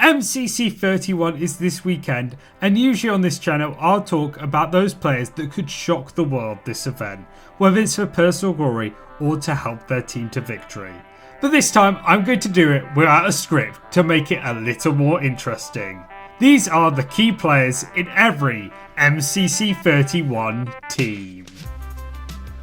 MCC 31 is this weekend, and usually on this channel I'll talk about those players that could shock the world this event, whether it's for personal glory or to help their team to victory. But this time I'm going to do it without a script to make it a little more interesting. These are the key players in every MCC 31 team.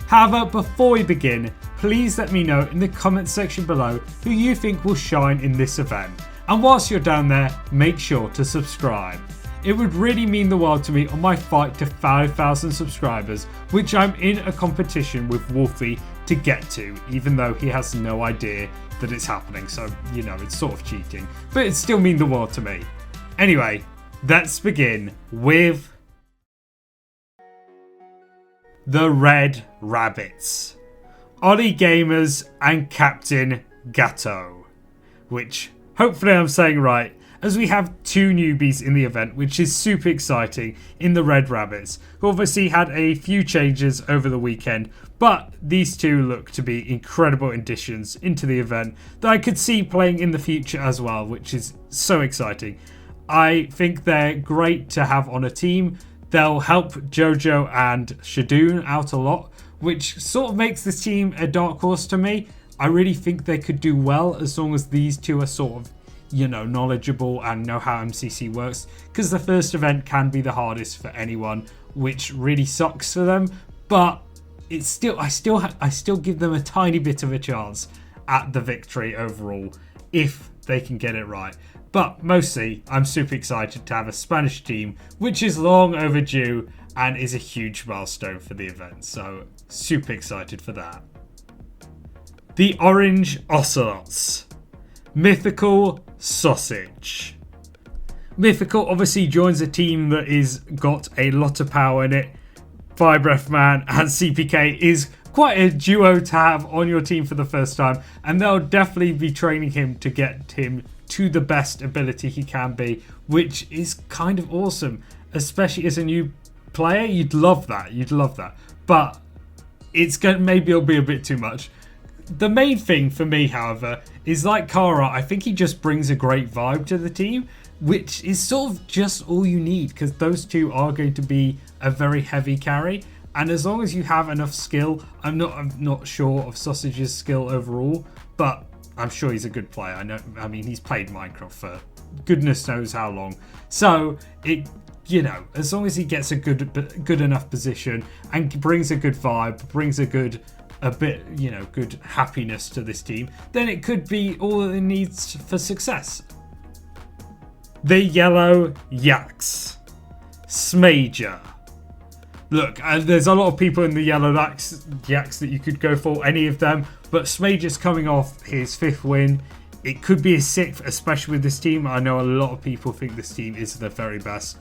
However, before we begin, please let me know in the comment section below who you think will shine in this event. And whilst you're down there, make sure to subscribe. It would really mean the world to me on my fight to 5,000 subscribers, which I'm in a competition with Wolfie to get to, even though he has no idea that it's happening, so you know, it's sort of cheating, but it still means the world to me. Anyway, let's begin with the Red Rabbits, Ollie Gamers and Captain Gatto, which hopefully I'm saying right, as we have two newbies in the event, which is super exciting in the Red Rabbits, who obviously had a few changes over the weekend, but these two look to be incredible additions into the event that I could see playing in the future as well, which is so exciting. I think they're great to have on a team. They'll help Jojo and Shadoon out a lot, which sort of makes this team a dark horse to me. I really think they could do well as long as these two are sort of, you know, knowledgeable and know how MCC works, because the first event can be the hardest for anyone, which really sucks for them, but it's still I still give them a tiny bit of a chance at the victory overall if they can get it right. But mostly I'm super excited to have a Spanish team, which is long overdue and is a huge milestone for the event, so super excited for that. The Orange Ocelots, Mythical Sausage. Mythical obviously joins a team that is got a lot of power in it. FireBreathMan and CPK is quite a duo to have on your team for the first time, and they'll definitely be training him to get him to the best ability he can be, which is kind of awesome, especially as a new player. You'd love that, but maybe it'll be a bit too much. The main thing for me, however, is like Kara, I think he just brings a great vibe to the team, which is sort of just all you need, because those two are going to be a very heavy carry. And as long as you have enough skill, I'm not sure of Sausage's skill overall, but I'm sure he's a good player. I mean, he's played Minecraft for goodness knows how long. So as long as he gets a good enough position and brings a good vibe, brings a good happiness to this team, then it could be all it needs for success. The Yellow Yaks, Smager. Look, there's a lot of people in the Yellow Yaks that you could go for, any of them, but Smager's coming off his 5th win. It could be a 6th, especially with this team. I know a lot of people think this team is the very best.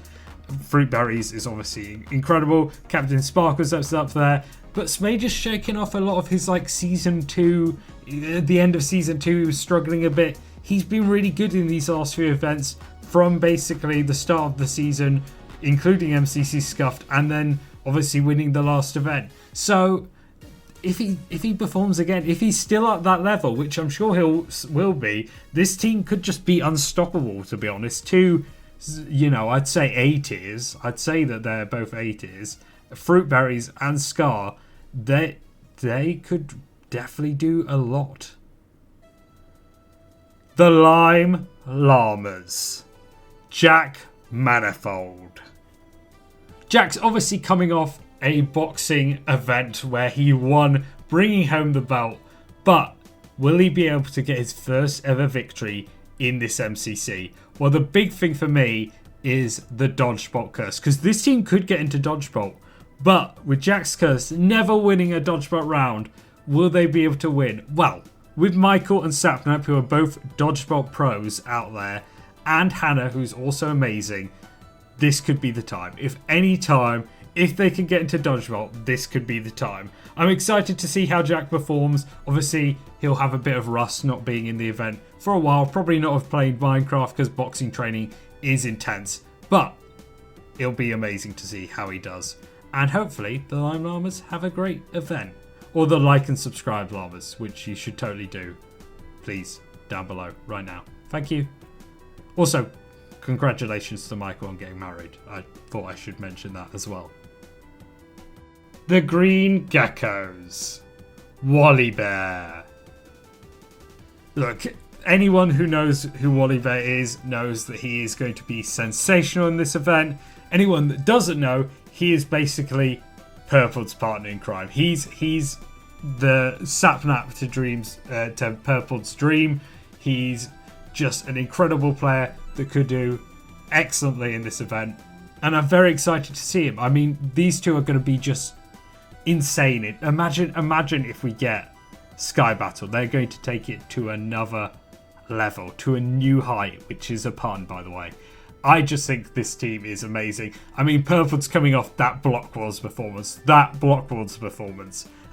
Fruitberries is obviously incredible. Captain Sparkles up there. But Smager's shaking off a lot of his Season 2. At the end of Season 2, he was struggling a bit. He's been really good in these last few events from basically the start of the season, including MCC Scuffed, and then obviously winning the last event. So if he performs again, if he's still at that level, which I'm sure will be, this team could just be unstoppable, to be honest. I'd say A tiers. I'd say that they're both A tiers. Fruitberries and Scar, they could definitely do a lot. The Lime Llamas, Jack Manifold. Jack's obviously coming off a boxing event where he won, bringing home the belt, but will he be able to get his first ever victory in this MCC? Well, the big thing for me is the Dodgeball curse, because this team could get into Dodgeball, but with Jack's curse never winning a Dodgeball round, will they be able to win? Well, with Michael and Sapnap, who are both Dodgeball pros out there, and Hannah, who's also amazing, this could be the time. If they can get into Dodgeball, this could be the time. I'm excited to see how Jack performs. Obviously, he'll have a bit of rust not being in the event for a while. Probably not have played Minecraft because boxing training is intense. But it'll be amazing to see how he does. And hopefully, the Lime Llamas have a great event. Or the like and subscribe Llamas, which you should totally do. Please, down below right now. Thank you. Also, congratulations to Michael on getting married. I thought I should mention that as well. The Green Geckos. Wally Bear. Look, anyone who knows who Wally Bear is knows that he is going to be sensational in this event. Anyone that doesn't know, he is basically Purple's partner in crime. He's the Sapnap to Purple's dream. He's just an incredible player that could do excellently in this event. And I'm very excited to see him. I mean, these two are going to be just insane. Imagine if we get Sky Battle. They're going to take it to another level, to a new height, which is a pun, by the way. I just think this team is amazing. I mean, Purple's coming off that Block Wars performance.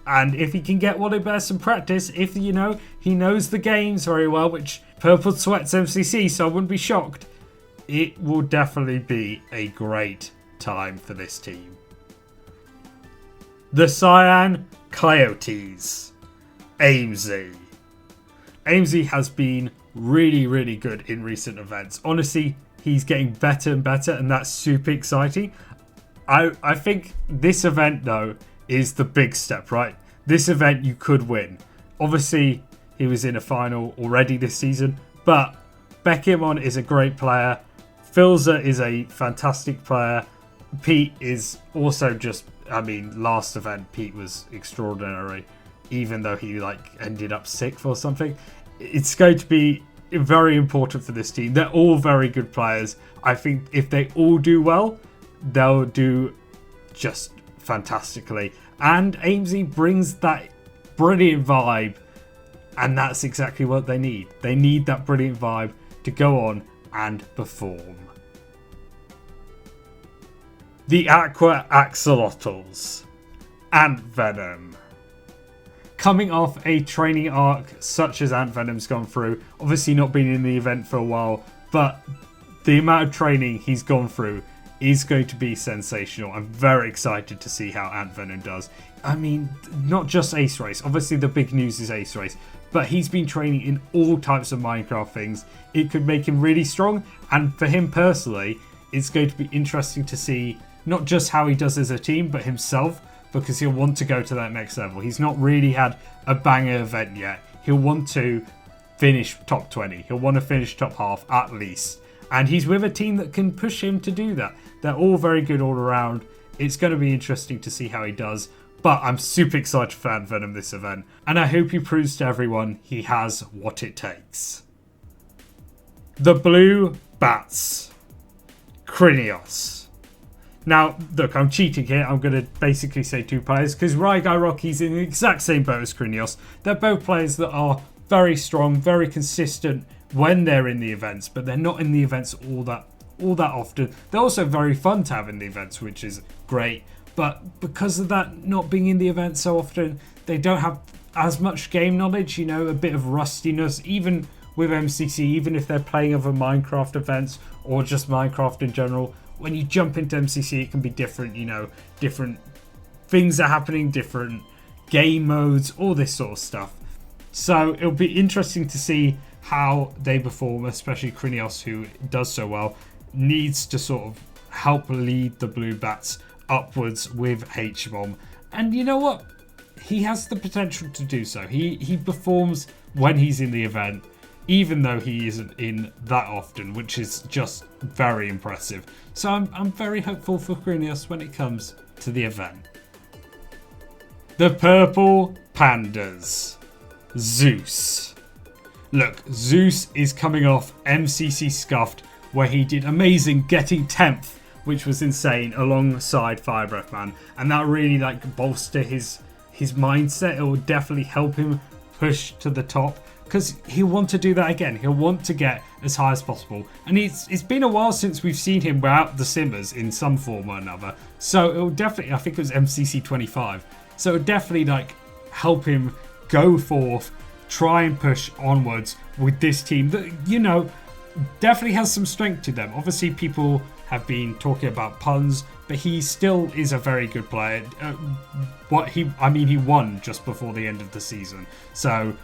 And if he can get Wallibear some practice, if, he knows the games very well, which Purple sweats MCC, so I wouldn't be shocked, it will definitely be a great time for this team. The Cyan Coyotes. AimZ. AimZ has been really, really good in recent events. Honestly, he's getting better and better, and that's super exciting. I think this event, though, is the big step, right? This event you could win. Obviously, he was in a final already this season, but Beckhamon is a great player. Filzer is a fantastic player. Pete is also just, last event Pete was extraordinary, even though he ended up 6th or something. It's going to be very important for this team. They're all very good players. I think if they all do well, they'll do just fantastically. And AimZ brings that brilliant vibe, and that's exactly what they need. They need that brilliant vibe to go on and perform. The Aqua Axolotls. Ant Venom. Coming off a training arc such as Ant Venom's gone through, obviously not been in the event for a while, but the amount of training he's gone through is going to be sensational. I'm very excited to see how Ant Venom does. I mean, not just Ace Race. Obviously, the big news is Ace Race, but he's been training in all types of Minecraft things. It could make him really strong, and for him personally, it's going to be interesting to see not just how he does as a team, but himself, because he'll want to go to that next level. He's not really had a banger event yet. He'll want to finish top 20. He'll want to finish top half at least. And he's with a team that can push him to do that. They're all very good all around. It's going to be interesting to see how he does. But I'm super excited for Ant Venom this event. And I hope he proves to everyone he has what it takes. The Blue Bats. Krinios. Now, look, I'm cheating here. I'm going to basically say 2 players because Ryguy Rocky's in the exact same boat as Krinios. They're both players that are very strong, very consistent when they're in the events, but they're not in the events all that often. They're also very fun to have in the events, which is great. But because of that not being in the events so often, they don't have as much game knowledge, a bit of rustiness, even with MCC, even if they're playing other Minecraft events or just Minecraft in general. When you jump into MCC, it can be different, different things are happening, different game modes, all this sort of stuff. So it'll be interesting to see how they perform, especially Krinios, who does so well, needs to sort of help lead the Blue Bats upwards with H-Bomb. And you know what? He has the potential to do so. He performs when he's in the event, even though he isn't in that often, which is just very impressive. So I'm very hopeful for Krinios when it comes to the event. The Purple Pandas. Zeus. Look, Zeus is coming off MCC Scuffed, where he did amazing, getting 10th, which was insane, alongside FireBreathMan. And that really bolster his mindset. It will definitely help him push to the top, because he'll want to do that again. He'll want to get as high as possible. And it's been a while since we've seen him without the Simmers in some form or another. So it'll definitely, I think it was MCC 25. So it'll definitely help him go forth, try and push onwards with this team that, definitely has some strength to them. Obviously, people have been talking about Punz, but he still is a very good player. He won just before the end of the season. So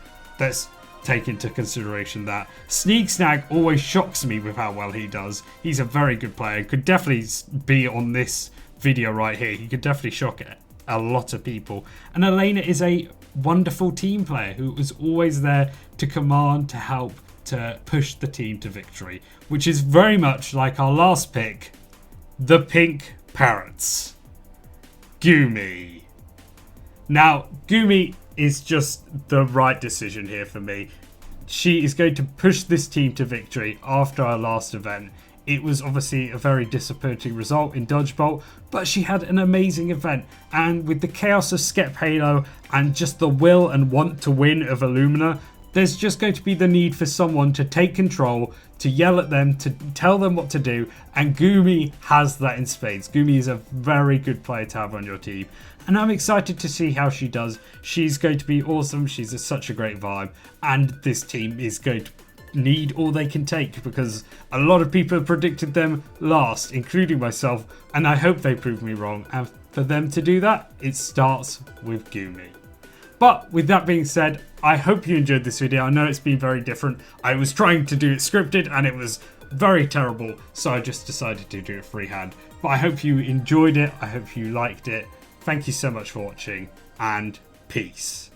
take into consideration that Sneak Snag always shocks me with how well he does. He's a very good player. Could definitely be on this video right here. He could definitely shock a lot of people. And Elena is a wonderful team player who is always there to command, to help, to push the team to victory, which is very much like our last pick, the Pink Parrots. Gumi. Now, Gumi is just the right decision here for me. She is going to push this team to victory after our last event. It was obviously a very disappointing result in Dodgeball, but she had an amazing event. And with the chaos of Skep Halo and just the will and want to win of Illumina, there's just going to be the need for someone to take control, to yell at them, to tell them what to do, and Gumi has that in spades. Gumi is a very good player to have on your team, and I'm excited to see how she does. She's going to be awesome. She's such a great vibe, and this team is going to need all they can take, because a lot of people have predicted them last, including myself, and I hope they prove me wrong. And for them to do that, it starts with Gumi. But with that being said, I hope you enjoyed this video. I know it's been very different. I was trying to do it scripted and it was very terrible, so I just decided to do it freehand. But I hope you enjoyed it. I hope you liked it. Thank you so much for watching, and peace.